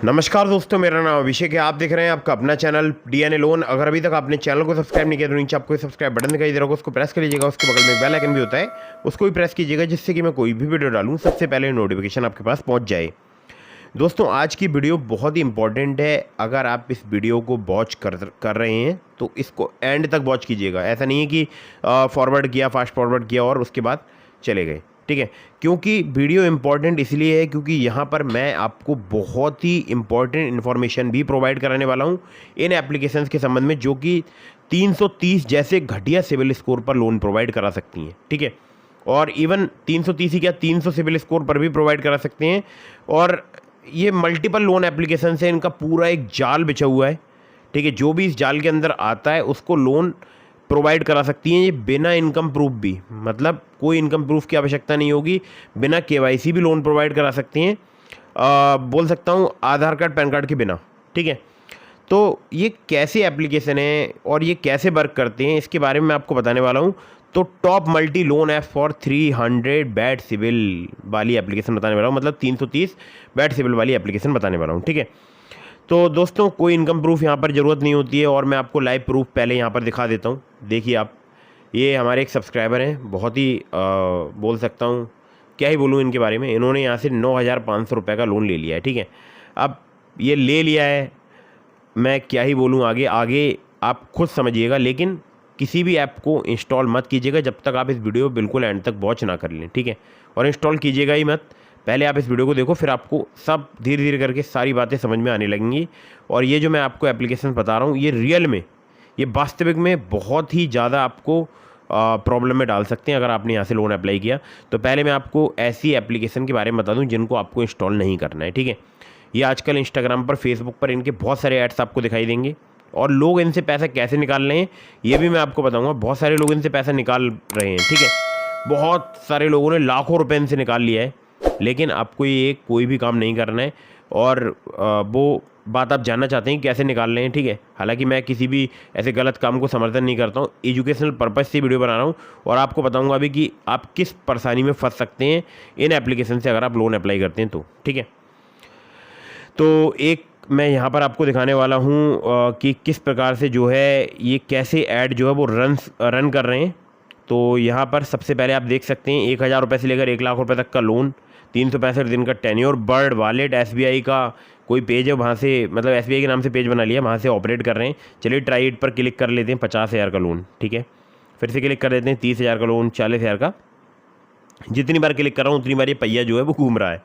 नमस्कार दोस्तों, मेरा नाम अभिषेक है। आप देख रहे हैं आपका अपना चैनल डीएनए लोन। अगर अभी तक आपने चैनल को सब्सक्राइब नहीं किया तो नीचे आपको सब्सक्राइब बटन दिखाई दे रहा होगा, उसको प्रेस कर लीजिएगा। उसके बगल में बेल आइकन भी होता है, उसको भी प्रेस कीजिएगा, जिससे कि मैं कोई भी वीडियो डालूं सबसे पहले नोटिफिकेशन आपके पास पहुंच जाए। दोस्तों, आज की वीडियो बहुत ही इंपॉर्टेंट है। अगर आप इस वीडियो को वॉच कर रहे हैं तो इसको एंड तक वॉच कीजिएगा। ऐसा नहीं है कि फॉरवर्ड किया, फास्ट फॉरवर्ड किया और उसके बाद चले गए, ठीक है। क्योंकि वीडियो इंपॉर्टेंट इसलिए है क्योंकि यहाँ पर मैं आपको बहुत ही इंपॉर्टेंट इन्फॉर्मेशन भी प्रोवाइड कराने वाला हूँ इन एप्लीकेशंस के संबंध में, जो कि 330 जैसे घटिया सिविल स्कोर पर लोन प्रोवाइड करा सकती हैं, ठीक है। और इवन 330 ही क्या, 300 सिविल स्कोर पर भी प्रोवाइड करा सकते हैं। और ये मल्टीपल लोन एप्लीकेशन है, इनका पूरा एक जाल बिछा हुआ है, ठीक है। जो भी इस जाल के अंदर आता है उसको लोन प्रोवाइड करा सकती हैं ये बिना इनकम प्रूफ भी, मतलब कोई इनकम प्रूफ की आवश्यकता नहीं होगी, बिना केवाईसी भी लोन प्रोवाइड करा सकती हैं। बोल सकता हूँ आधार कार्ड पैन कार्ड के बिना, ठीक है। तो ये कैसे एप्लीकेशन है और ये कैसे वर्क करते हैं इसके बारे में मैं आपको बताने वाला हूँ। तो top multi loan app for 300 bad civil वाली एप्लीकेशन बताने वाला हूँ, मतलब 330 बैड सिविल वाली एप्लीकेशन बताने वाला हूँ, ठीक है। तो दोस्तों, कोई इनकम प्रूफ यहाँ पर ज़रूरत नहीं होती है और मैं आपको लाइव प्रूफ पहले यहाँ पर दिखा देता हूँ। देखिए आप, ये हमारे एक सब्सक्राइबर हैं, बहुत ही बोल सकता हूँ, क्या ही बोलूँ इनके बारे में। इन्होंने यहाँ से 9,500 रुपये का लोन ले लिया है, ठीक है। अब ये ले लिया है, मैं क्या ही बोलूँ, आगे आगे आप खुद समझिएगा। लेकिन किसी भी ऐप को इंस्टॉल मत कीजिएगा जब तक आप इस वीडियो बिल्कुल एंड तक वॉच ना कर लें, ठीक है। और इंस्टॉल कीजिएगा ही मत, पहले आप इस वीडियो को देखो, फिर आपको सब धीरे धीरे करके सारी बातें समझ में आने लगेंगी। और ये जो मैं आपको एप्लीकेशन बता रहा हूँ, ये रियल में, ये वास्तविक में बहुत ही ज़्यादा आपको प्रॉब्लम में डाल सकते हैं अगर आपने यहाँ से लोन अप्लाई किया। तो पहले मैं आपको ऐसी एप्लीकेशन के बारे में बता दूँ जिनको आपको इंस्टॉल नहीं करना है, ठीक है। ये आजकल इंस्टाग्राम पर, फेसबुक पर इनके बहुत सारे एड्स आपको दिखाई देंगे और लोग इनसे पैसा कैसे निकाल रहे हैं ये भी मैं आपको बताऊँगा। बहुत सारे लोग इनसे पैसा निकाल रहे हैं, ठीक है। बहुत सारे लोगों ने लाखों रुपए इनसे निकाल लिया है, लेकिन आपको ये कोई भी काम नहीं करना है। और वो बात आप जानना चाहते हैं कि कैसे निकाल रहे हैं, ठीक है। हालांकि मैं किसी भी ऐसे गलत काम को समर्थन नहीं करता हूँ, एजुकेशनल पर्पज़ से वीडियो बना रहा हूँ और आपको बताऊँगा भी कि आप किस परेशानी में फंस सकते हैं इन एप्लीकेशन से अगर आप लोन अप्लाई करते हैं तो, ठीक है। तो एक मैं यहाँ पर आपको दिखाने वाला हूँ कि किस प्रकार से जो है ये कैसे ऐड जो है वो रन कर रहे हैं। तो यहाँ पर सबसे पहले आप देख सकते हैं 1,000 रुपये से लेकर 1,00,000 रुपये तक का लोन, 365 दिन का टेन्योर, बर्ड वॉलेट, एसबीआई का कोई पेज है वहाँ से, मतलब एसबीआई के नाम से पेज बना लिया, वहाँ से ऑपरेट कर रहे हैं। चलिए ट्राई इट पर क्लिक कर लेते हैं। 50,000 का लोन, ठीक है। फिर से क्लिक कर देते हैं 30,000 का लोन, 40,000 का। जितनी बार क्लिक कर रहा हूँ उतनी बार ये पहिया जो है वो घूम रहा है,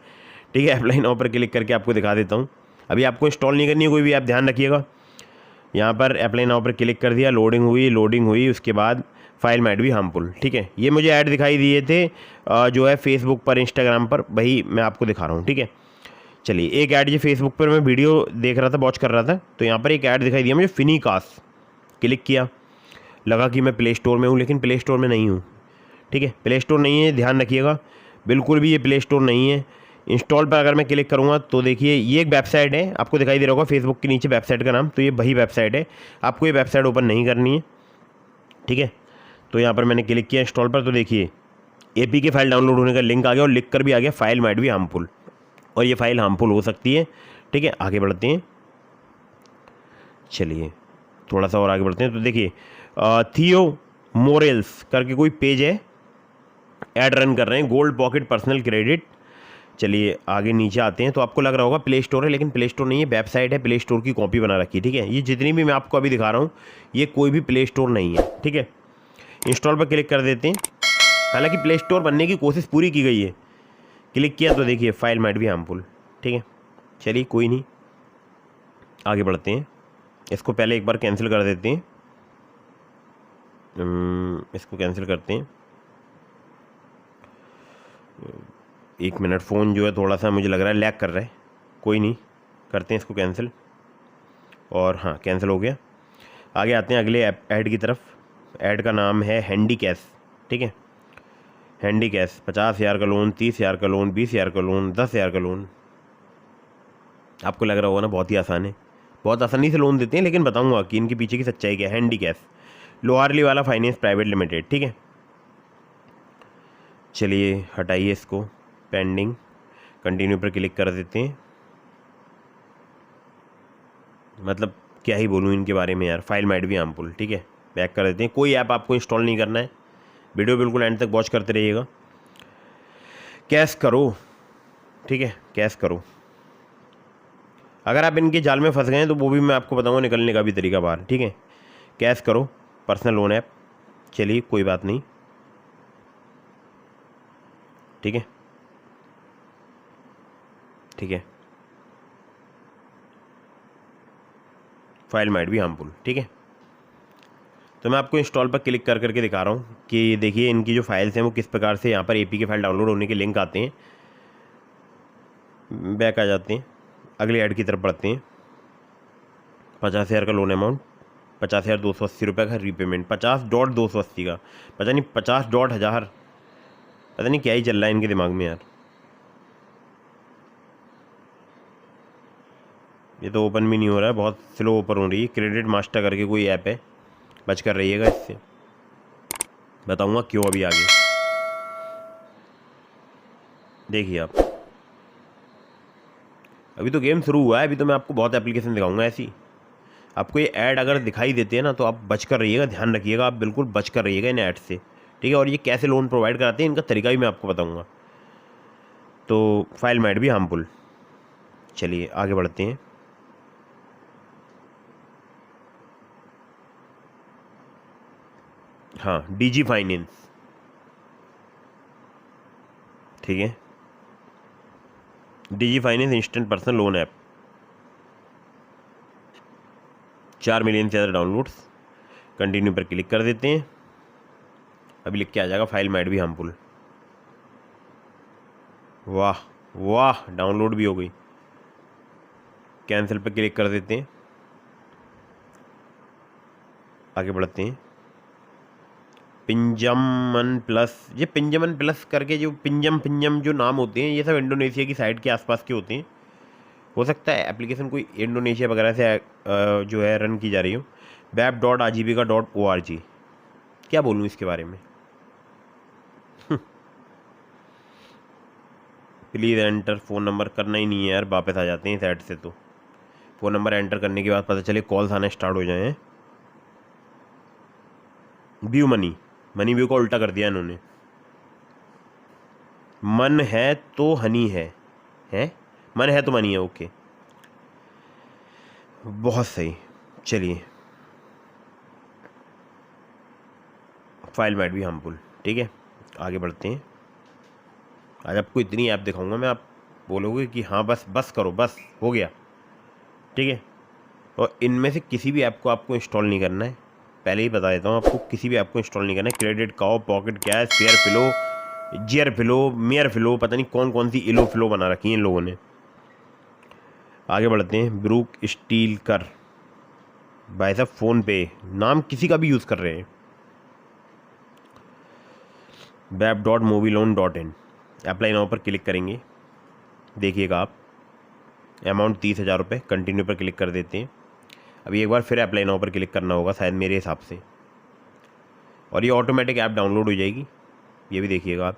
ठीक है। अप्लाई नाउ पर क्लिक करके आपको दिखा देता हूँ। अभी आपको इंस्टॉल नहीं करनी है कोई भी, आप ध्यान रखिएगा। यहाँ पर अप्लाई नाउ पर क्लिक कर दिया, लोडिंग हुई, उसके बाद फाइल माइट बी हार्मफुल, ठीक है। ये मुझे ऐड दिखाई दिए थे जो है फेसबुक पर, इंस्टाग्राम पर, वही मैं आपको दिखा रहा हूँ, ठीक है। चलिए, एक ऐड, ये फेसबुक पर मैं वीडियो देख रहा था, वॉच कर रहा था, तो यहाँ पर एक ऐड दिखाई दिया मुझे, फिनिकास। क्लिक किया, लगा कि मैं प्ले स्टोर में हूँ, लेकिन प्ले स्टोर में नहीं हूँ, ठीक है। प्ले स्टोर नहीं है, ध्यान रखिएगा, बिल्कुल भी ये प्ले स्टोर नहीं है। इंस्टॉल पर अगर मैं क्लिक करूँगा तो देखिए ये एक वेबसाइट है, आपको दिखाई दे रहा होगा फेसबुक के नीचे वेबसाइट का नाम, तो ये वही वेबसाइट है। आपको ये वेबसाइट ओपन नहीं करनी है, ठीक है। तो यहाँ पर मैंने क्लिक किया इंस्टॉल पर, तो देखिए एपीके फाइल डाउनलोड होने का लिंक आ गया और लिख कर भी आ गया फाइल माइट बी हार्मफुल, और ये फाइल हार्मफुल हो सकती है, ठीक है। आगे बढ़ते हैं, चलिए थोड़ा सा और आगे बढ़ते हैं। तो देखिए थियो मोरेल्स करके कोई पेज है, ऐड रन कर रहे हैं, गोल्ड पॉकेट पर्सनल क्रेडिट। चलिए आगे नीचे आते हैं, तो आपको लग रहा होगा प्ले स्टोर है, लेकिन प्ले स्टोर नहीं है, वेबसाइट है, प्ले स्टोर की कॉपी बना रखी है, ठीक है। ये जितनी भी मैं आपको अभी दिखा रहा हूँ ये कोई भी प्ले स्टोर नहीं है, ठीक है। इंस्टॉल पर क्लिक कर देते हैं, हालांकि प्ले स्टोर बनने की कोशिश पूरी की गई है। क्लिक किया तो देखिए फाइल माइट बी हार्मफुल, ठीक है। चलिए कोई नहीं, आगे बढ़ते हैं। इसको पहले एक बार कैंसिल कर देते हैं, इसको कैंसिल करते हैं। 1 मिनट, फ़ोन जो है थोड़ा सा मुझे लग रहा है लैग कर रहा है, कोई नहीं, करते हैं इसको कैंसिल। और हाँ, कैंसिल हो गया। आगे आते हैं अगले ऐड की तरफ। ऐड का नाम है हैंडी कैश, ठीक है। हैंडी कैश, 50,000 का लोन, 30,000 का लोन, 20,000 का लोन, 10,000 का लोन। आपको लग रहा होगा ना बहुत ही आसान है, बहुत आसानी से लोन देते हैं, लेकिन बताऊंगा कि इनके पीछे की सच्चाई क्या है। हैंडी कैश, लोहारली वाला फाइनेंस प्राइवेट लिमिटेड, ठीक है। चलिए हटाइए इसको, पेंडिंग, कंटिन्यू पर क्लिक कर देते हैं। मतलब क्या ही बोलूँ इनके बारे में यार, फाइल माइट भी हार्मफुल। ठीक है, बैक कर देते हैं। कोई ऐप आपको इंस्टॉल नहीं करना है, वीडियो बिल्कुल एंड तक वॉच करते रहिएगा। कैश करो, ठीक है, कैश करो। अगर आप इनके जाल में फंस गए हैं तो वो भी मैं आपको बताऊंगा निकलने का भी तरीका बाहर। ठीक है, कैश करो, पर्सनल लोन ऐप। चलिए कोई बात नहीं, ठीक है, ठीक है, फाइल माइट भी हार्मफुल। ठीक है, तो मैं आपको इंस्टॉल पर क्लिक कर करके दिखा रहा हूँ कि देखिए इनकी जो फाइल्स हैं वो किस प्रकार से यहाँ पर एपीके फाइल डाउनलोड होने के लिंक आते हैं। बैक आ जाते हैं, अगले ऐड की तरफ बढ़ते हैं। 50,000 का लोन अमाउंट, 50,280 रुपये का रीपेमेंट, 50.280 का, पता नहीं 50.1000, पता नहीं क्या ही चल रहा है इनके दिमाग में यार। ये तो ओपन भी नहीं हो रहा है, बहुत स्लो ओपन हो रही है। क्रेडिट मास्टर करके कोई ऐप है, बच कर रहिएगा इससे, बताऊंगा क्यों अभी आगे। देखिए आप, अभी तो गेम शुरू हुआ है, अभी तो मैं आपको बहुत एप्लीकेशन दिखाऊंगा ऐसी। आपको ये ऐड अगर दिखाई देते हैं ना तो आप बच कर रहिएगा, ध्यान रखिएगा, आप बिल्कुल बच कर रहिएगा इन ऐड से। ठीक है, और ये कैसे लोन प्रोवाइड कराते हैं इनका तरीका भी मैं आपको बताऊंगा। तो फाइल माइट भी हार्मफुल। चलिए आगे बढ़ते हैं। हाँ, डीजी फाइनेंस, ठीक है, DG finance instant personal loan app, 4 million से ज़्यादा डाउनलोड्स। कंटिन्यू पर क्लिक कर देते हैं, अभी लिख के आ जाएगा फाइल माइट भी हार्मफुल। वाह वाह, डाउनलोड भी हो गई। कैंसिल पर क्लिक कर देते हैं, आगे बढ़ते हैं। पिंजमन प्लस, ये पिंजमन प्लस करके जो पिंजम जो नाम होते हैं ये सब इंडोनेशिया की साइड के आसपास के होते हैं। हो सकता है एप्लीकेशन कोई इंडोनेशिया वगैरह से जो है रन की जा रही हो। web.ajibika.org, क्या बोलूँ इसके बारे में। प्लीज़ एंटर फ़ोन नंबर, करना ही नहीं है यार, वापस आ जाते हैं इस ऐड से। तो फ़ोन नंबर एंटर करने के बाद पता चले कॉल्स आने स्टार्ट हो जाए। व्यू मनी, मनी व्यू का उल्टा कर दिया इन्होंने। मन है तो हनी है मन है तो मनी है। ओके, बहुत सही। चलिए, फाइल माइट भी हार्मफुल। ठीक है, आगे बढ़ते हैं। आज आपको इतनी ऐप दिखाऊंगा मैं, आप बोलोगे कि हाँ बस बस करो, बस हो गया। ठीक है, और इनमें से किसी भी ऐप को आपको इंस्टॉल नहीं करना है, पहले ही बता देता हूँ आपको, किसी भी ऐप को इंस्टॉल नहीं करना है। क्रेडिट काओ, पॉकेट कैश, फेयर फ्लो, जियर फ्लो, मेयर फ्लो, पता नहीं कौन कौन सी इलो फ्लो बना रखी है इन लोगों ने। आगे बढ़ते हैं। ब्रूक स्टील कर, भाई साहब फ़ोन पे नाम किसी का भी यूज़ कर रहे हैं। web.mobiloan.in, अप्लाई नाउ पर क्लिक करेंगे। देखिएगा आप, अमाउंट 30,000 रुपये। कंटिन्यू पर क्लिक कर देते हैं। अभी एक बार फिर अप्लाई नाउ पर क्लिक करना होगा शायद मेरे हिसाब से, और ये ऑटोमेटिक ऐप डाउनलोड हो जाएगी, ये भी देखिएगा आप।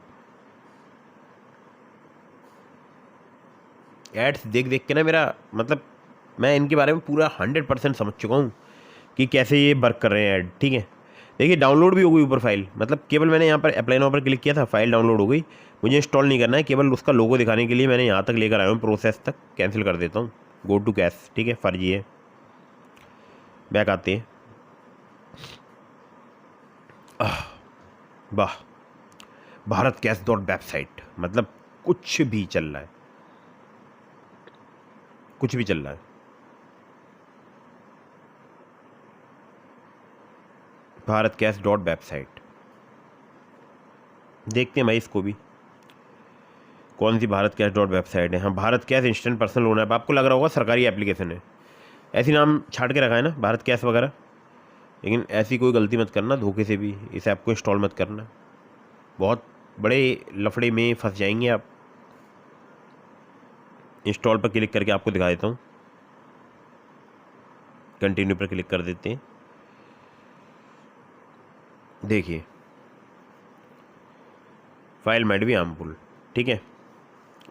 एड्स देख देख के ना मेरा मतलब, मैं इनके बारे में पूरा 100% समझ चुका हूँ कि कैसे ये वर्क कर रहे हैं ऐड। ठीक है, देखिए डाउनलोड भी हो गई ऊपर फाइल, मतलब केवल मैंने यहाँ पर अप्लाई नाउ पर क्लिक किया था, फाइल डाउनलोड हो गई। मुझे इंस्टॉल नहीं करना है, केवल उसका लोगो दिखाने के लिए मैंने यहाँ तक लेकर आया हूँ, प्रोसेस तक। कैंसिल कर देता हूँ, गो टू कैश। ठीक है, फर्जी है। बैक आते हैं। वाह, भारत कैश डॉट वेबसाइट, मतलब कुछ भी चल रहा है, कुछ भी चल रहा है। भारत कैश डॉट वेबसाइट, देखते हैं भाई इसको भी, कौन सी भारत कैश डॉट वेबसाइट है। हाँ, Bharat cash instant personal loan app. आपको लग रहा होगा सरकारी एप्लीकेशन है, ऐसी नाम छाट के रखा है ना, भारत कैश वगैरह। लेकिन ऐसी कोई गलती मत करना, धोखे से भी इस ऐप को इंस्टॉल मत करना, बहुत बड़े लफड़े में फंस जाएंगे आप। इंस्टॉल पर क्लिक करके आपको दिखा देता हूँ। कंटिन्यू पर क्लिक कर देते हैं। देखिए, फाइल माइट भी हार्मफुल। ठीक है,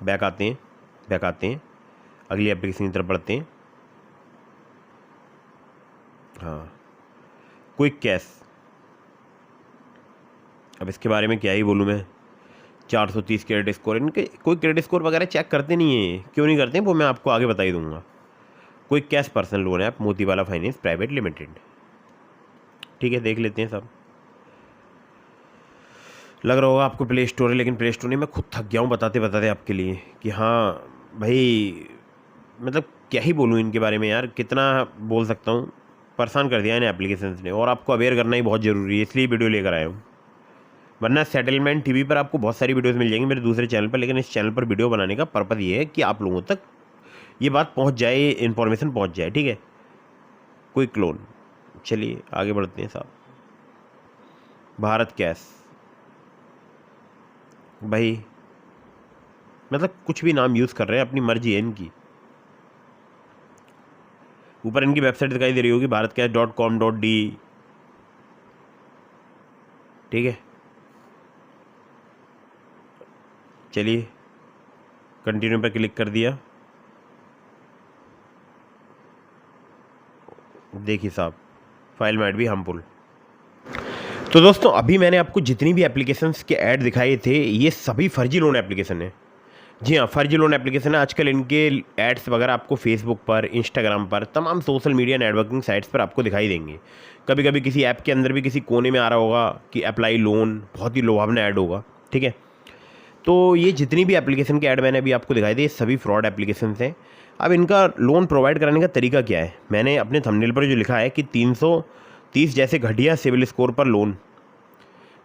बैक आते हैं, बैक आते हैं, अगली एप्लीकेशन की तरफ बढ़ते हैं। हाँ, क्विक कैश, अब इसके बारे में क्या ही बोलूँ मैं। 430 क्रेडिट स्कोर, इनके कोई क्रेडिट स्कोर वगैरह चेक करते नहीं है, क्यों नहीं करते हैं वो मैं आपको आगे बता ही दूंगा। Quick cash personal loan app, Motiwala finance private limited. ठीक है, देख लेते हैं सब। लग रहा होगा आपको प्ले स्टोर है, लेकिन प्ले स्टोर नहीं, मैं खुद थक गया हूँ बताते बताते आपके लिए कि हाँ भाई, मतलब क्या ही बोलूँ इनके बारे में यार, कितना बोल सकता हूँ। परेशान कर दिया इन एप्लीकेशंस ने, और आपको अवेयर करना ही बहुत ज़रूरी है, इसलिए वीडियो लेकर आया हूँ। वरना सेटलमेंट टीवी पर आपको बहुत सारी वीडियोस मिल जाएंगी मेरे दूसरे चैनल पर, लेकिन इस चैनल पर वीडियो बनाने का पर्पज़ ये है कि आप लोगों तक ये बात पहुंच जाए, इन्फॉर्मेशन पहुंच जाए। ठीक है, क्विक लोन। चलिए आगे बढ़ते हैं साहब। भारत कैश, भाई मतलब कुछ भी नाम यूज़ कर रहे हैं, अपनी मर्जी है इनकी। ऊपर इनकी वेबसाइट दिखाई दे रही होगी, bharatcash.com.de। ठीक है, चलिए कंटिन्यू पर क्लिक कर दिया। देखिए साहब, फाइल माइट भी हार्मफुल। तो दोस्तों, अभी मैंने आपको जितनी भी एप्लीकेशंस के ऐड दिखाए थे, ये सभी फर्जी लोन एप्लीकेशन है। जी हाँ, फर्जी लोन एप्लीकेशन है। आजकल इनके एड्स वगैरह आपको फेसबुक पर, इंस्टाग्राम पर, तमाम सोशल मीडिया नेटवर्किंग साइट्स पर आपको दिखाई देंगे। कभी कभी किसी ऐप के अंदर भी किसी कोने में आ रहा होगा कि अप्लाई लोन, बहुत ही लुभावना ऐड होगा। ठीक है, तो ये जितनी भी एप्लीकेशन के ऐड मैंने अभी आपको दिखाई दी, ये सभी फ्रॉड एप्लीकेशन हैं। अब इनका लोन प्रोवाइड कराने का तरीका क्या है, मैंने अपने थंबनेल पर जो लिखा है कि 330 जैसे घटिया सिविल स्कोर पर लोन।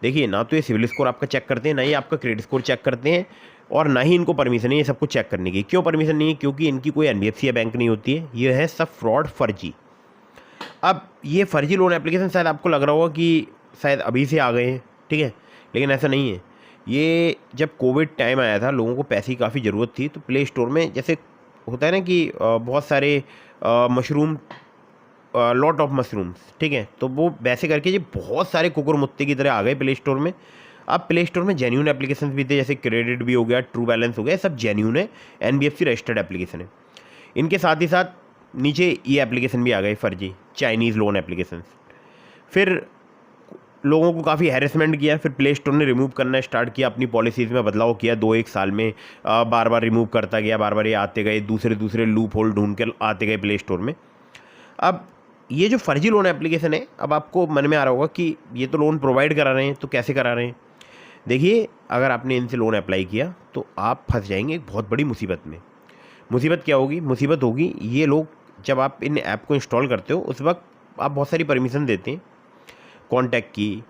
देखिए, ना तो ये सिविल स्कोर आपका चेक करते हैं, ना ही आपका क्रेडिट स्कोर चेक करते हैं, और ना ही इनको परमिशन है ये सब कुछ चेक करने की। क्यों परमिशन नहीं है? क्योंकि इनकी कोई एनबीएफसी या बैंक नहीं होती है, ये है सब फ्रॉड, फर्जी। अब ये फर्जी लोन एप्लीकेशन शायद आपको लग रहा होगा कि शायद अभी से आ गए हैं, ठीक है, लेकिन ऐसा नहीं है। ये जब कोविड टाइम आया था, लोगों को पैसे की काफ़ी ज़रूरत थी, तो प्ले स्टोर में जैसे होता है ना कि बहुत सारे मशरूम, लॉट ऑफ मशरूम्स, ठीक है, तो वो वैसे करके ये बहुत सारे कुकुर मुत्ते की तरह आ गए प्ले स्टोर में। अब प्ले स्टोर में जेन्यून एप्लीकेशन भी थे, जैसे क्रेडिट भी हो गया, ट्रू बैलेंस हो गया, सब जेन्यून है, एनबीएफसी रजिस्टर्ड एप्लीकेशन है। इनके साथ ही साथ नीचे ये एप्लीकेशन भी आ गए फर्जी, चाइनीज़ लोन एप्लीकेशन। फिर लोगों को काफ़ी हैरेसमेंट किया, फिर प्ले स्टोर ने रिमूव करना स्टार्ट किया, अपनी पॉलिसीज़ में बदलाव किया 2-1 साल में। बार बार रिमूव करता गया, बार बार ये आते गए, दूसरे लूप होल ढूंढ कर आते गए प्ले स्टोर में। अब ये जो फर्जी लोन एप्लीकेशन है, अब आपको मन में आ रहा होगा कि ये तो लोन प्रोवाइड करा रहे हैं, तो कैसे करा रहे हैं। देखिए, अगर आपने इनसे लोन अप्लाई किया तो आप फंस जाएंगे एक बहुत बड़ी मुसीबत में। मुसीबत क्या होगी? मुसीबत होगी, ये लोग जब आप इन ऐप को इंस्टॉल करते हो, उस वक्त आप बहुत सारी परमिशन देते हैं, कॉन्टैक्ट की,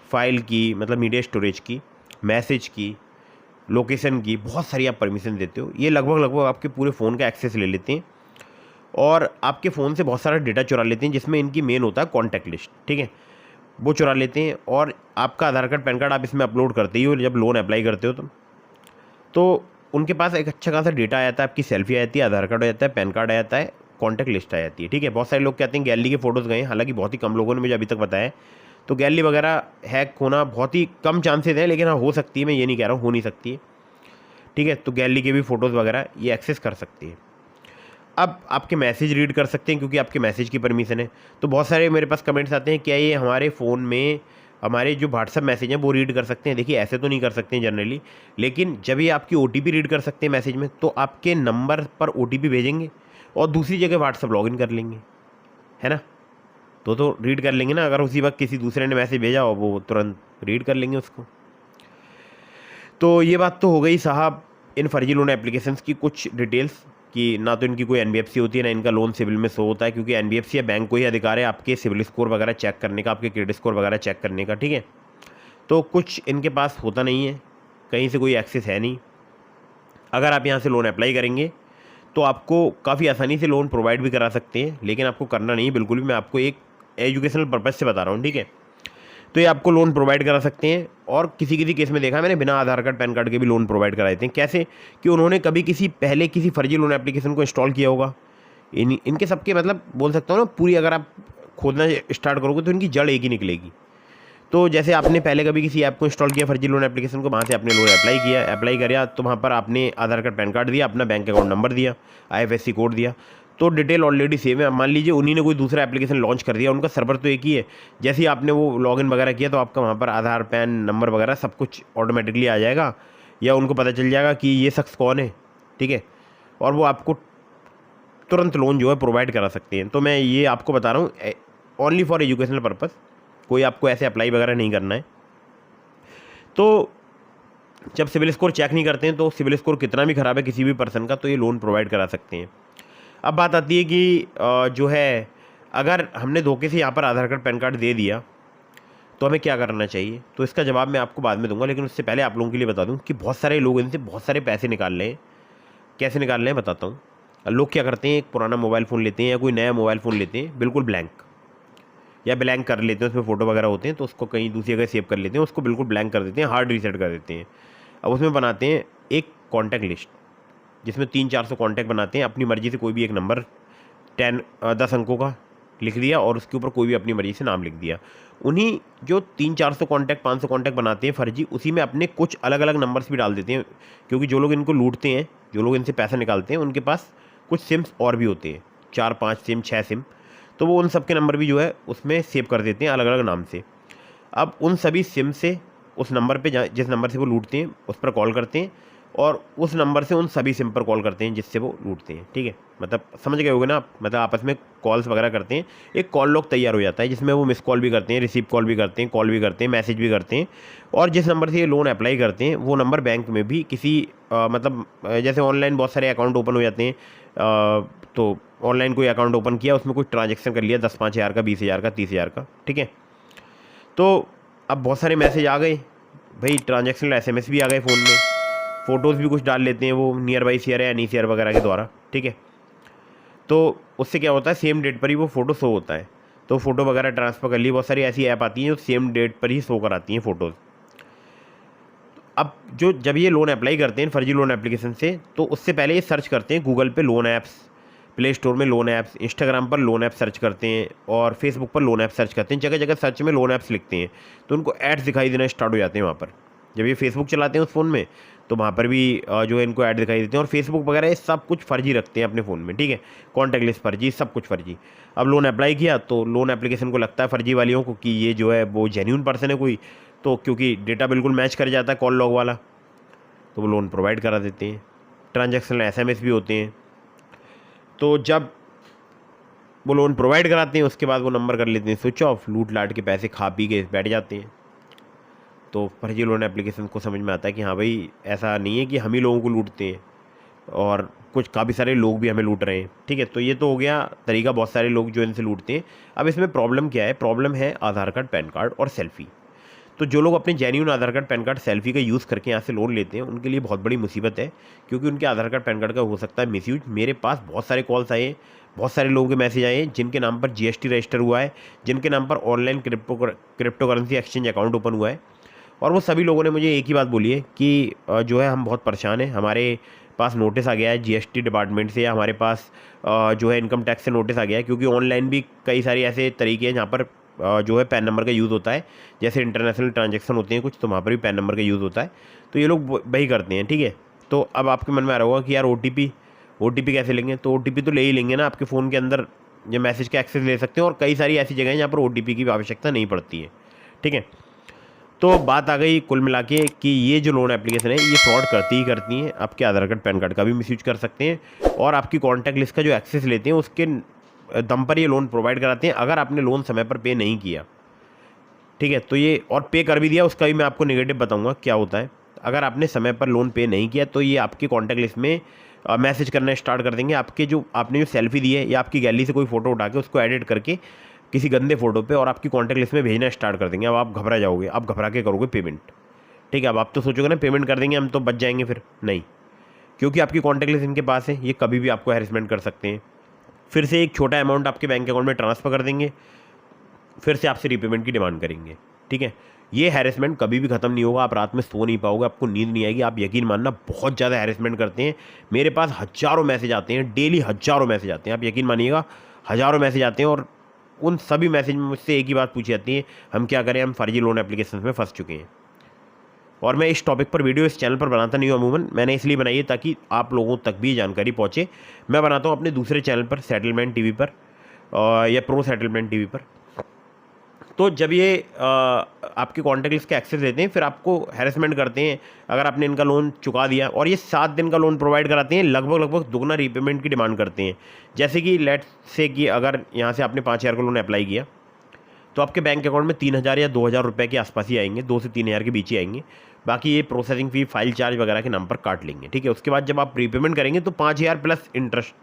फ़ाइल की, मतलब मीडिया स्टोरेज की, मैसेज की, लोकेशन की, बहुत सारी आप परमिशन देते हो। ये लगभग आपके पूरे फ़ोन का एक्सेस ले लेते हैं, और आपके फ़ोन से बहुत सारा डेटा चुरा लेते हैं, जिसमें इनकी मेन होता है कॉन्टैक्ट लिस्ट। ठीक है, वो चुरा लेते हैं, और आपका आधार कार्ड, पैन कार्ड आप इसमें अपलोड करते ही हो जब लोन अप्लाई करते हो तो उनके पास एक अच्छा खासा डेटा आ जाता है, आपकी सेल्फी आ जाती है, आधार कार्ड आ जाता है, पैन कार्ड आ जाता है, कॉन्टैक्ट लिस्ट आ जाती है। ठीक है, बहुत सारे लोग कहते हैं गैलरी के फ़ोटोज़ गए, हालांकि बहुत ही कम लोगों ने मुझे अभी तक बताया। तो गैलरी वगैरह हैक होना बहुत ही कम चांसेस है, लेकिन हाँ हो सकती है, मैं ये नहीं कह रहा हूँ हो नहीं सकती है। ठीक है, तो गैलरी के भी फ़ोटोज़ वगैरह ये एक्सेस कर सकती है। अब आपके मैसेज रीड कर सकते हैं, क्योंकि आपके मैसेज की परमिशन है। तो बहुत सारे मेरे पास कमेंट्स आते हैं, क्या ये हमारे फ़ोन में हमारे जो व्हाट्सअप मैसेज हैं वो रीड कर सकते हैं? देखिए, ऐसे तो नहीं कर सकते हैं जनरली, लेकिन जब ये आपकी ओटीपी रीड कर सकते हैं मैसेज में, तो आपके नंबर पर ओटीपी भेजेंगे और दूसरी जगह व्हाट्सअप लॉगिन कर लेंगे, है ना। तो रीड कर लेंगे ना, अगर उसी वक्त किसी दूसरे ने मैसेज भेजा हो, वो तुरंत रीड कर लेंगे उसको। तो ये बात तो हो गई साहब इन फर्जी लोन एप्लीकेशंस की कुछ डिटेल्स, कि ना तो इनकी कोई एनबीएफसी होती है, ना इनका लोन सिविल में शो होता है, क्योंकि एनबीएफसी या बैंक को ही अधिकार है आपके सिविल स्कोर वगैरह चेक करने का, आपके क्रेडिट स्कोर वगैरह चेक करने का। ठीक है, तो कुछ इनके पास होता नहीं है, कहीं से कोई एक्सेस है नहीं। अगर आप यहाँ से लोन अप्लाई करेंगे तो आपको काफ़ी आसानी से लोन प्रोवाइड भी करा सकते हैं, लेकिन आपको करना नहीं बिल्कुल भी, मैं आपको एक एजुकेशनल पर्पज़ से बता रहा हूँ। ठीक है, तो ये आपको लोन प्रोवाइड करा सकते हैं, और किसी केस में देखा है मैंने, बिना आधार कार्ड पैन कार्ड के भी लोन प्रोवाइड कराए थे। कैसे? कि उन्होंने कभी पहले किसी फर्जी लोन एप्लीकेशन को इंस्टॉल किया होगा। इनके सबके, मतलब बोल सकता हूँ ना, पूरी अगर आप खोदना स्टार्ट करोगे तो इनकी जड़ एक ही निकलेगी। तो जैसे आपने पहले कभी किसी ऐप को इंस्टॉल किया, फर्जी लोन एप्लीकेशन को, वहाँ से आपने लोन अप्लाई किया, तो वहाँ पर आपने आधार कार्ड पैन कार्ड दिया, अपना बैंक अकाउंट नंबर दिया, IFSC कोड दिया, तो डिटेल ऑलरेडी सेम है। मान लीजिए उन्हीं ने कोई दूसरा एप्लीकेशन लॉन्च कर दिया, उनका सर्वर तो एक ही है, जैसे ही आपने वो लॉगिन वगैरह किया तो आपका वहाँ पर आधार, पैन नंबर वगैरह सब कुछ ऑटोमेटिकली आ जाएगा, या उनको पता चल जाएगा कि ये शख्स कौन है, ठीक है, और वो आपको तुरंत लोन जो है प्रोवाइड करा सकते हैं। तो मैं ये आपको बता रहा हूँ ओनली फॉर एजुकेशनल पर्पज़, कोई आपको ऐसे अप्लाई वगैरह नहीं करना है। तो जब सिविल स्कोर चेक नहीं करते हैं, तो सिविल स्कोर कितना भी ख़राब है किसी भी पर्सन का, तो ये लोन प्रोवाइड करा सकते हैं। अब बात आती है कि जो है अगर हमने धोखे से यहाँ पर आधार कार्ड पैन कार्ड दे दिया तो हमें क्या करना चाहिए, तो इसका जवाब मैं आपको बाद में दूंगा, लेकिन उससे पहले आप लोगों के लिए बता दूं कि बहुत सारे लोग इनसे बहुत सारे पैसे निकाल रहे हैं। कैसे निकाल रहे हैं बताता हूँ। लोग क्या करते हैं, एक पुराना मोबाइल फ़ोन लेते हैं या कोई नया मोबाइल फ़ोन लेते हैं बिल्कुल ब्लैंक, या ब्लैंक कर लेते हैं, उसमें फ़ोटो वगैरह होते हैं, तो उसको कहीं दूसरी जगह सेव कर लेते हैं, उसको बिल्कुल ब्लैंक कर देते हैं, हार्ड रीसेट कर देते हैं। अब उसमें बनाते हैं एक कॉन्टैक्ट लिस्ट, जिसमें 300-400 कॉन्टैक्ट बनाते हैं, अपनी मर्ज़ी से कोई भी एक नंबर 10 अंकों का लिख दिया और उसके ऊपर कोई भी अपनी मर्ज़ी से नाम लिख दिया। उन्हीं जो 300-400 कॉन्टैक्ट 500 कॉन्टैक्ट बनाते हैं फर्जी, उसी में अपने कुछ अलग अलग नंबर्स भी डाल देते हैं, क्योंकि जो लोग इनको लूटते हैं, जो लोग इनसे पैसा निकालते हैं, उनके पास कुछ सिम्स और भी होते हैं, 4-5 सिम 6 सिम, तो वो उन सब के नंबर भी जो है उसमें सेव कर देते हैं अलग अलग नाम से। अब उन सभी सिम से उस नंबर पे जिस नंबर से वो लूटते हैं उस पर कॉल करते हैं, और उस नंबर से उन सभी सिम पर कॉल करते हैं जिससे वो लूटते हैं, ठीक है। मतलब समझ गए होगे ना आप, मतलब आपस में कॉल्स वगैरह करते हैं, एक कॉल लॉग तैयार हो जाता है जिसमें वो मिस कॉल भी करते हैं, रिसीव कॉल भी करते हैं, कॉल भी करते हैं, मैसेज भी करते हैं, और जिस नंबर से ये लोन अप्लाई करते हैं वो नंबर बैंक में भी किसी मतलब जैसे ऑनलाइन बहुत सारे अकाउंट ओपन हो जाते हैं, तो ऑनलाइन कोई अकाउंट ओपन किया, उसमें कुछ ट्रांजेक्शन कर लिया 10-5 हज़ार का, 20 हज़ार का, 30 हज़ार का, ठीक है। तो अब बहुत सारे मैसेज आ गए भाई, ट्रांजेक्शनल SMS भी आ गए फ़ोन में, फ़ोटोज़ भी कुछ डाल लेते हैं वो नियर बाई शेयर या एनी शेयर वगैरह के द्वारा, ठीक है। तो उससे क्या होता है, सेम डेट पर ही वो फ़ोटो शो होता है, तो फ़ोटो वगैरह ट्रांसफ़र कर ली। बहुत सारी ऐसी ऐप आती हैं जो सेम डेट पर ही शो कराती हैं फ़ोटोज़। अब जब ये लोन अप्लाई करते हैं फर्जी लोन एप्लीकेशन से, तो उससे पहले ये सर्च करते हैं गूगल पे लोन ऐप्स, प्ले स्टोर में लोन ऐप्स, इंस्टाग्राम पर लोन ऐप सर्च करते हैं, और फेसबुक पर लोन ऐप सर्च करते हैं। जगह जगह सर्च में लोन ऐप्स लिखते हैं, तो उनको एड्स दिखाई देना स्टार्ट हो जाते हैं वहाँ पर। जब ये फेसबुक चलाते हैं उस फ़ोन में, तो वहाँ पर भी जो है इनको ऐड दिखाई देते हैं, और फेसबुक वगैरह ये सब कुछ फर्जी रखते हैं अपने फ़ोन में, ठीक है। कॉन्टैक्ट लिस्ट फर्जी, सब कुछ फर्जी। अब लोन अप्लाई किया तो लोन एप्लीकेशन को लगता है फर्जी वालियों को कि ये जो है वो जेन्युइन पर्सन है कोई, तो क्योंकि डेटा बिल्कुल मैच कर जाता है कॉल लॉग वाला, तो वो लोन प्रोवाइड करा देते हैं। ट्रांजैक्शनल SMS भी होते हैं, तो जब वो लोन प्रोवाइड कराते हैं उसके बाद वो नंबर कर लेते हैं स्विच ऑफ, लूट लाट के पैसे खा पी के बैठ जाते हैं। तो फर्जी लोन एप्लीकेशन को समझ में आता है कि हाँ भाई, ऐसा नहीं है कि हम ही लोगों को लूटते हैं, और कुछ काफ़ी सारे लोग भी हमें लूट रहे हैं, ठीक है। तो ये तो हो गया तरीका, बहुत सारे लोग जो इनसे लूटते हैं। अब इसमें प्रॉब्लम क्या है, प्रॉब्लम है आधार कार्ड, पैन कार्ड और सेल्फ़ी। तो जो लोग अपने जेन्युइन आधार कार्ड, पैन कार्ड, सेल्फी का यूज़ करके यहाँ से लोन लेते हैं, उनके लिए बहुत बड़ी मुसीबत है, क्योंकि उनके आधार कार्ड, पैन कार्ड का हो सकता है मिसयूज। मेरे पास बहुत सारे कॉल्स आए, बहुत सारे लोगों के मैसेज आए जिनके नाम पर GST रजिस्टर हुआ है, जिनके नाम पर online crypto currency exchange account open हुआ है, और वो सभी लोगों ने मुझे एक ही बात बोली है कि जो है हम बहुत परेशान हैं, हमारे पास नोटिस आ गया है GST डिपार्टमेंट से, या हमारे पास जो है इनकम टैक्स से नोटिस आ गया है, क्योंकि ऑनलाइन भी कई सारे ऐसे तरीके हैं जहाँ पर जो है पैन नंबर का यूज़ होता है। जैसे इंटरनेशनल ट्रांजैक्शन होते हैं कुछ, तो वहाँ पर भी पैन नंबर का यूज़ होता है, तो ये लोग वही करते हैं, ठीक है। तो अब आपके मन में आ रहा होगा कि यार OTP कैसे लेंगे, तो OTP तो ले ही लेंगे ना, आपके फ़ोन के अंदर ये मैसेज का एक्सेस ले सकते हैं, और कई सारी ऐसी जगह हैं जहाँ पर OTP की आवश्यकता नहीं पड़ती है, ठीक है। तो बात आ गई कुल मिला के कि ये जो लोन एप्लीकेशन है ये फ्रॉड करती ही करती हैं, आपके आधार कार्ड, पैन कार्ड का भी मिसयूज कर सकते हैं, और आपकी कॉन्टैक्ट लिस्ट का जो एक्सेस लेते हैं उसके दम पर ये लोन प्रोवाइड कराते हैं, अगर आपने लोन समय पर पे नहीं किया, ठीक है। तो ये, और पे कर भी दिया उसका भी मैं आपको नेगेटिव बताऊंगा क्या होता है। अगर आपने समय पर लोन पे नहीं किया तो ये आपकी कॉन्टैक्ट लिस्ट में मैसेज करना स्टार्ट कर देंगे, आपने जो सेल्फी दी है या आपकी गैलरी से कोई फ़ोटो उठा के उसको एडिट करके किसी गंदे फ़ोटो पे और आपकी कॉन्टैक्ट लिस्ट में भेजना स्टार्ट कर देंगे। अब आप घबरा जाओगे, आप घबरा के करोगे पेमेंट, ठीक है। अब आप तो सोचोगे ना पेमेंट कर देंगे हम तो बच जाएंगे, फिर नहीं, क्योंकि आपकी कॉन्टैक्ट लिस्ट इनके पास है, ये कभी भी आपको हैरेसमेंट कर सकते हैं। फिर से एक छोटा अमाउंट आपके बैंक अकाउंट में ट्रांसफ़र कर देंगे, फिर से आपसे रीपेमेंट की डिमांड करेंगे, ठीक है। ये हैरेसमेंट कभी भी ख़त्म नहीं होगा, आप रात में सो नहीं पाओगे, आपको नींद नहीं आएगी, आप यकीन मानना बहुत ज़्यादा हैरेसमेंट करते हैं। मेरे पास हज़ारों मैसेज आते हैं, डेली हज़ारों मैसेज आते हैं, आप यकीन मानिएगा हज़ारों मैसेज आते हैं, और उन सभी मैसेज में मुझसे एक ही बात पूछी जाती है, हम क्या करें, हम फर्जी लोन एप्लीकेशन में फंस चुके हैं। और मैं इस टॉपिक पर वीडियो इस चैनल पर बनाता नहीं हूँ अमूमन, मैंने इसलिए बनाई है ताकि आप लोगों तक भी जानकारी पहुँचे। मैं बनाता हूँ अपने दूसरे चैनल पर, सेटलमेंट टीवी पर या प्रो सेटलमेंट टीवी पर। तो जब ये आपके कॉन्टैक्ट लिस्ट के एक्सेस देते हैं, फिर आपको हैरेसमेंट करते हैं अगर आपने इनका लोन चुका दिया, और ये 7 दिन का लोन प्रोवाइड कराते हैं, लगभग दुगना रीपेमेंट की डिमांड करते हैं। जैसे कि लेट से कि अगर यहाँ से आपने 5,000 का लोन अप्लाई किया तो आपके बैंक अकाउंट में 3,000 या 2,000 रुपये के आसपास ही आएंगे, 2 से 3,000 के बीच ही आएंगे। बाकी ये प्रोसेसिंग फ़ी, फाइल चार्ज वगैरह के नाम पर काट लेंगे, ठीक है। उसके बाद जब आप रीपेमेंट करेंगे तो 5,000 प्लस इंटरेस्ट,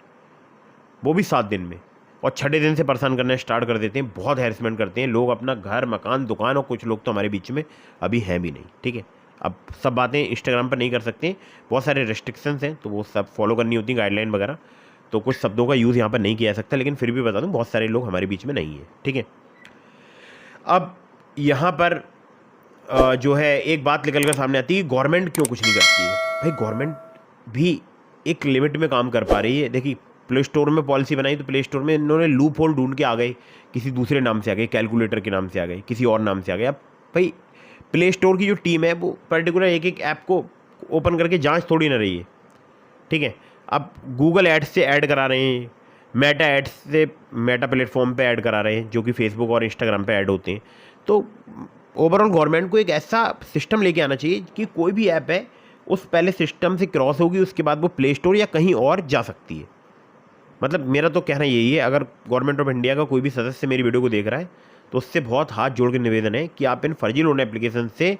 वो भी 7 दिन में। और 6ठे दिन से परेशान करना स्टार्ट कर देते हैं, बहुत हैरेसमेंट करते हैं लोग, अपना घर, मकान, दुकान, और कुछ लोग तो हमारे बीच में अभी हैं भी नहीं, ठीक है। अब सब बातें इंस्टाग्राम पर नहीं कर सकते, बहुत सारे रेस्ट्रिक्शंस हैं, तो वो सब फॉलो करनी होती है, गाइडलाइन वगैरह। तो कुछ शब्दों का यूज़ यहाँ पर नहीं किया जा सकता, लेकिन फिर भी बता दूँ, बहुत सारे लोग हमारे बीच में नहीं हैं, ठीक है। अब यहाँ पर जो है एक बात निकल कर सामने आती है, गवर्नमेंट क्यों कुछ नहीं करती है। भाई गवर्नमेंट भी एक लिमिट में काम कर पा रही है। देखिए, प्ले स्टोर में पॉलिसी बनाई तो प्ले स्टोर में इन्होंने लूप होल ढूंढ के आ गए, किसी दूसरे नाम से आ गए, कैलकुलेटर के नाम से आ गए, किसी और नाम से आ गए। अब भाई प्ले स्टोर की जो टीम है वो पर्टिकुलर एक एक ऐप को ओपन करके जांच थोड़ी ना रही है, ठीक है। अब गूगल एड्स से ऐड करा रहे हैं, मेटा एड्स से मेटा प्लेटफॉर्म पे ऐड करा रहे हैं, जो कि फेसबुक और इंस्टाग्राम पे ऐड होते हैं। तो ओवरऑल गवर्नमेंट को एक ऐसा सिस्टम लेके आना चाहिए कि कोई भी ऐप है उस पहले सिस्टम से क्रॉस होगी, उसके बाद वो प्ले स्टोर या कहीं और जा सकती है। मतलब मेरा तो कहना यही है, अगर गवर्नमेंट ऑफ इंडिया का कोई भी सदस्य मेरी वीडियो को देख रहा है तो उससे बहुत हाथ जोड़ के निवेदन है कि आप इन फर्जी लोन एप्लीकेशन से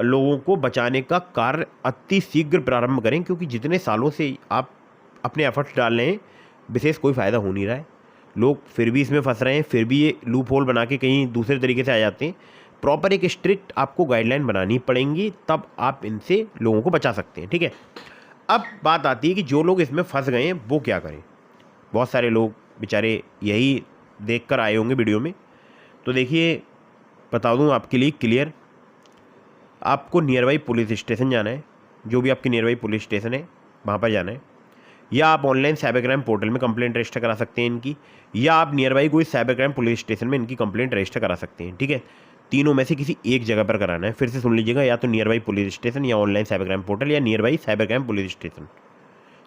लोगों को बचाने का कार्य अति शीघ्र प्रारंभ करें, क्योंकि जितने सालों से आप अपने एफर्ट्स डाल रहे हैं, विशेष कोई फ़ायदा हो नहीं रहा है। लोग फिर भी इसमें फंस रहे हैं, फिर भी ये लूप होल बना के कहीं दूसरे तरीके से आ जाते हैं। प्रॉपर एक स्ट्रिक्ट आपको गाइडलाइन बनानी पड़ेंगी, तब आप इनसे लोगों को बचा सकते हैं, ठीक है। अब बात आती है कि जो लोग इसमें फंस गए हैं वो क्या करें। बहुत सारे लोग बेचारे यही देख कर आए होंगे वीडियो में। तो देखिए, बता दूं आपके लिए क्लियर, आपको नियर बाई पुलिस स्टेशन जाना है, जो भी आपके नियर बाई पुलिस स्टेशन है वहाँ पर जाना है, या आप ऑनलाइन साइबर क्राइम पोर्टल में कंप्लेंट रजिस्टर करा सकते हैं इनकी, या आप नियर बाई कोई साइबर क्राइम पुलिस स्टेशन में इनकी कंप्लेंट रजिस्टर करा सकते हैं, ठीक है। तीनों में से किसी एक जगह पर कराना है। फिर से सुन लीजिएगा, या तो नियर बाई पुलिस स्टेशन, या ऑनलाइन साइबर क्राइम पोर्टल, या near by cyber crime police station,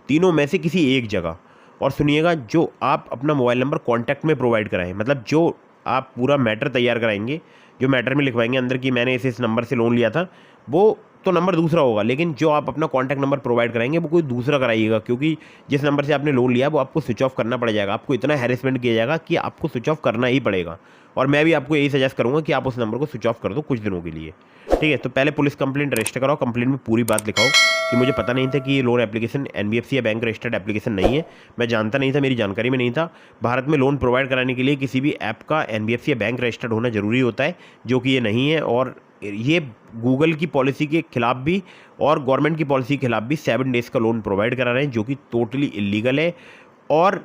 तीनों में से किसी एक जगह। और सुनिएगा, जो आप अपना मोबाइल नंबर कॉन्टैक्ट में प्रोवाइड कराएं, मतलब जो आप पूरा मैटर तैयार कराएंगे, जो मैटर में लिखवाएंगे अंदर कि मैंने इस नंबर से लोन लिया था, वो तो नंबर दूसरा होगा, लेकिन जो आप अपना कॉन्टैक्ट नंबर प्रोवाइड कराएंगे वो कोई दूसरा कराइएगा, क्योंकि जिस नंबर से आपने लोन लिया वो आपको स्विच ऑफ करना पड़ जाएगा। आपको इतना हैरेसमेंट किया जाएगा कि आपको स्विच ऑफ करना ही पड़ेगा। और मैं भी आपको यही सजेस्ट करूँगा कि आप उस नंबर को स्विच ऑफ कर दो कुछ दिनों के लिए, ठीक है। तो पहले पुलिस कंप्लेंट रजिस्टर कराओ, कंप्लेंट में पूरी बात लिखाओ कि मुझे पता नहीं था कि ये लोन एप्लीकेशन NBFC या बैंक रजिस्टर्ड एप्लीकेशन नहीं है, मैं जानता नहीं था, मेरी जानकारी में नहीं था। भारत में लोन प्रोवाइड कराने के लिए किसी भी ऐप का NBFC या बैंक रजिस्टर्ड होना जरूरी होता है, जो कि ये नहीं है। और ये गूगल की पॉलिसी के खिलाफ भी और गवर्नमेंट की पॉलिसी के खिलाफ भी 7 डेज़ का लोन प्रोवाइड करा रहे हैं, जो कि टोटली इलीगल है। और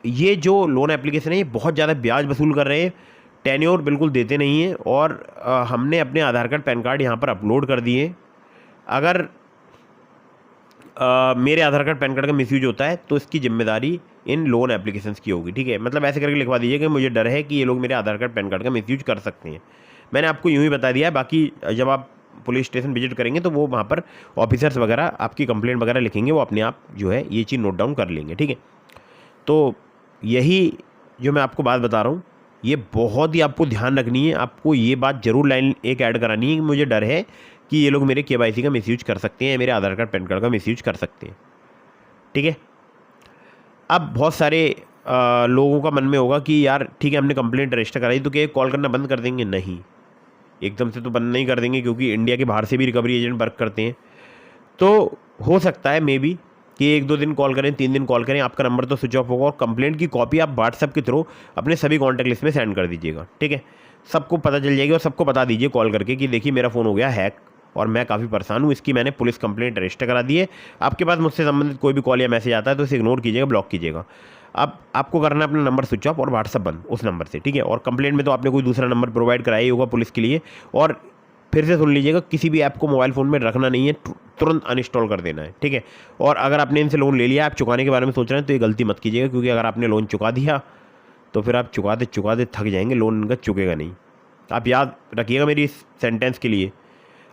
ये जो लोन एप्लीकेशन है ये बहुत ज़्यादा ब्याज वसूल कर रहे हैं, टेन्योर बिल्कुल देते नहीं हैं। और हमने अपने आधार कार्ड, पैन कार्ड यहाँ पर अपलोड कर दिए। अगर मेरे आधार कार्ड, पैन कार्ड का मिसयूज होता है तो इसकी जिम्मेदारी इन लोन एप्लीकेशंस की होगी, ठीक है। मतलब ऐसे करके लिखवा दीजिए कि मुझे डर है कि ये लोग मेरे आधार कार्ड, पैन कार्ड का मिसयूज कर सकते हैं। मैंने आपको यूँ ही बता दिया है, बाकी जब आप पुलिस स्टेशन विजिट करेंगे तो वो वहाँ पर ऑफिसर्स वगैरह आपकी कंप्लेंट वगैरह लिखेंगे, वो अपने आप जो है ये चीज़ नोट डाउन कर लेंगे, ठीक है। तो यही जो मैं आपको बात बता रहा हूँ, ये बहुत ही आपको ध्यान रखनी है। आपको ये बात जरूर लाइन एक ऐड करानी है कि मुझे डर है कि ये लोग मेरे KYC का मिसयूज कर सकते हैं, मेरे आधार कार्ड, पैन कार्ड का मिसयूज कर सकते हैं, ठीक है। अब बहुत सारे लोगों का मन में होगा कि यार ठीक है, हमने कंप्लेंट रजिस्टर कराई तो क्या कॉल करना बंद कर देंगे? नहीं, एकदम से तो बंद नहीं कर देंगे, क्योंकि इंडिया के बाहर से भी रिकवरी एजेंट वर्क करते हैं। तो हो सकता है मे बी कि 1-2 दिन कॉल करें, 3 दिन कॉल करें, आपका नंबर तो स्विच ऑफ होगा। और कंप्लेंट की कॉपी आप व्हाट्सएप के थ्रू अपने सभी कॉन्टैक्ट लिस्ट में सेंड कर दीजिएगा, ठीक है। सबको पता चल जाएगी और सबको बता दीजिए कॉल करके कि देखिए मेरा फ़ोन हो गया हैक और मैं काफ़ी परेशान हूँ, इसकी मैंने पुलिस कंप्लेंट रजिस्टर करा दी है। आपके पास मुझसे संबंधित कोई भी कॉल या मैसेज आता है तो इसे इग्नोर कीजिएगा, ब्लॉक कीजिएगा। अब आपको करना है अपना नंबर स्विच ऑफ और व्हाट्सएप बंद उस नंबर से, ठीक है। और कंप्लेंट में तो आपने कोई दूसरा नंबर प्रोवाइड कराया ही होगा पुलिस के लिए। और फिर से सुन लीजिएगा, किसी भी ऐप को मोबाइल फ़ोन में रखना नहीं है, तुरंत अनइंस्टॉल कर देना है, ठीक है। और अगर आपने इनसे लोन ले लिया, आप चुकाने के बारे में सोच रहे हैं, तो ये गलती मत कीजिएगा, क्योंकि अगर आपने लोन चुका दिया तो फिर आप चुकाते थक जाएंगे, लोन इनका चुकेगा नहीं। आप याद रखिएगा मेरी इस सेंटेंस के लिए।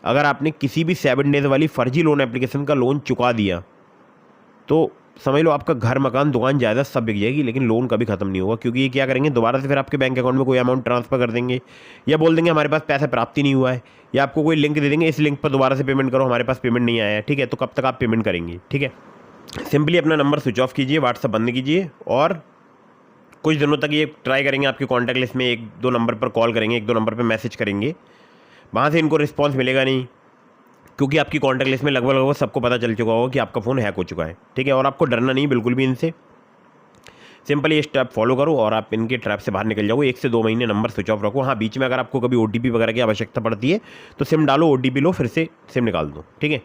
अगर आपने किसी भी 7 डेज़ वाली फर्जी लोन एप्लीकेशन का लोन चुका दिया तो समझ लो आपका घर, मकान, दुकान, जायदाद सब बिक जाएगी, लेकिन लोन कभी खत्म नहीं होगा। क्योंकि ये क्या करेंगे, दोबारा से फिर आपके बैंक अकाउंट में कोई अमाउंट ट्रांसफर कर देंगे, या बोल देंगे हमारे पास पैसा प्राप्त ही नहीं हुआ है, या आपको कोई लिंक दे देंगे, इस लिंक पर दोबारा से पेमेंट करो, हमारे पास पेमेंट नहीं आया है। ठीक है, तो कब तक आप पेमेंट करेंगे? ठीक है, सिंपली अपना नंबर स्विच ऑफ कीजिए, व्हाट्सअप बंद कीजिए, और कुछ दिनों तक ये ट्राई करेंगे। आपके कॉन्टैक्ट लिस्ट में 1-2 नंबर पर कॉल करेंगे, 1-2 नंबर पर मैसेज करेंगे, वहाँ से इनको रिस्पॉन्स मिलेगा नहीं, क्योंकि आपकी कॉन्टैक्ट लिस्ट में लगभग सबको पता चल चुका होगा कि आपका फ़ोन हैक हो चुका है। ठीक है, और आपको डरना नहीं बिल्कुल भी इनसे। सिंपली ये स्टेप फॉलो करो और आप इनके ट्रैप से बाहर निकल जाओगे। 1 से 2 महीने नंबर स्विच ऑफ रखो। हाँ, बीच में अगर आपको कभी OTP वगैरह की आवश्यकता पड़ती है तो सिम डालो, OTP लो, फिर से सिम निकाल दो। ठीक है,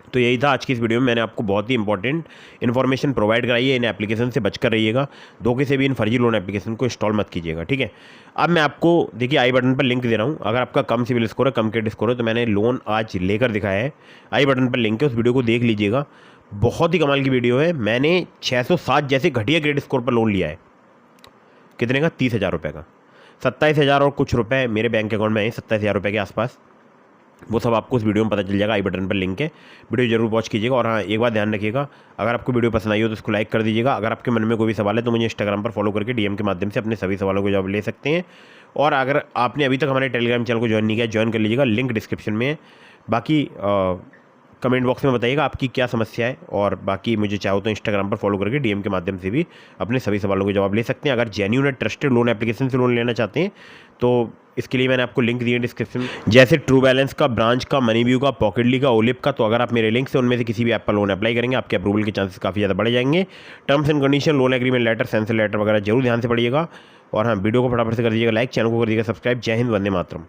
तो यही था आज की इस वीडियो में। मैंने आपको बहुत ही इंपॉर्टेंट इन्फॉर्मेशन प्रोवाइड कराई है। इन एप्लीकेशन से बचकर रहिएगा, धोखे से भी इन फर्जी लोन एप्लीकेशन को इंस्टॉल मत कीजिएगा। ठीक है, अब मैं आपको देखिए आई बटन पर लिंक दे रहा हूँ। अगर आपका कम सिविल स्कोर है, कम क्रेडिट स्कोर है, तो मैंने लोन आज लेकर दिखाया है। आई बटन पर लिंक है, उस वीडियो को देख लीजिएगा। बहुत ही कमाल की वीडियो है। मैंने 607 जैसे घटिया क्रेडिट स्कोर पर लोन लिया है। कितने का? 30,000 रुपये का। 27,000 और कुछ रुपये मेरे बैंक अकाउंट में है, 27,000 रुपये के आसपास। वो सब आपको उस वीडियो में पता चल जाएगा। आई बटन पर लिंक है, वीडियो जरूर वॉच कीजिएगा। और हाँ, एक बात ध्यान रखिएगा, अगर आपको वीडियो पसंद आई हो तो इसको लाइक कर दीजिएगा। अगर आपके मन में कोई भी सवाल है तो मुझे इंस्टाग्राम पर फॉलो करके DM के माध्यम से अपने सभी सवालों को जवाब ले सकते हैं। और अगर आपने अभी तक हमारे टेलीग्राम चैनल को ज्वाइन नहीं किया, ज्वाइन कर लीजिएगा, लिंक डिस्क्रिप्शन में है। बाकी कमेंट बॉक्स में बताइएगा आपकी क्या समस्या है, और बाकी मुझे चाहो तो इंस्टाग्राम पर फॉलो करके DM के माध्यम से भी अपने सभी सवालों के जवाब ले सकते हैं। अगर जेन्युइन और ट्रस्टेड लोन एप्लीकेशन से लोन लेना चाहते हैं तो इसके लिए मैंने आपको लिंक दिए डिस्क्रिप्शन में, जैसे ट्रू बैलेंस का, ब्रांच का, मनीव्यू का, पॉकेटली का, ओलिप का। तो अगर आप मेरे लिंक से उनमें से किसी भी ऐप पर लोन अप्लाई करेंगे, आपके अप्रूवल के चांसेस काफ़ी ज़्यादा बढ़ जाएंगे। Terms and condition, loan agreement letter, sanction letter वगैरह जरूर ध्यान से पढ़िएगा। और हाँ, वीडियो को फटाफट से कर दीजिएगा लाइक, चैनल को कर दीजिएगा सब्सक्राइब। जय हिंद, वंदे मातरम।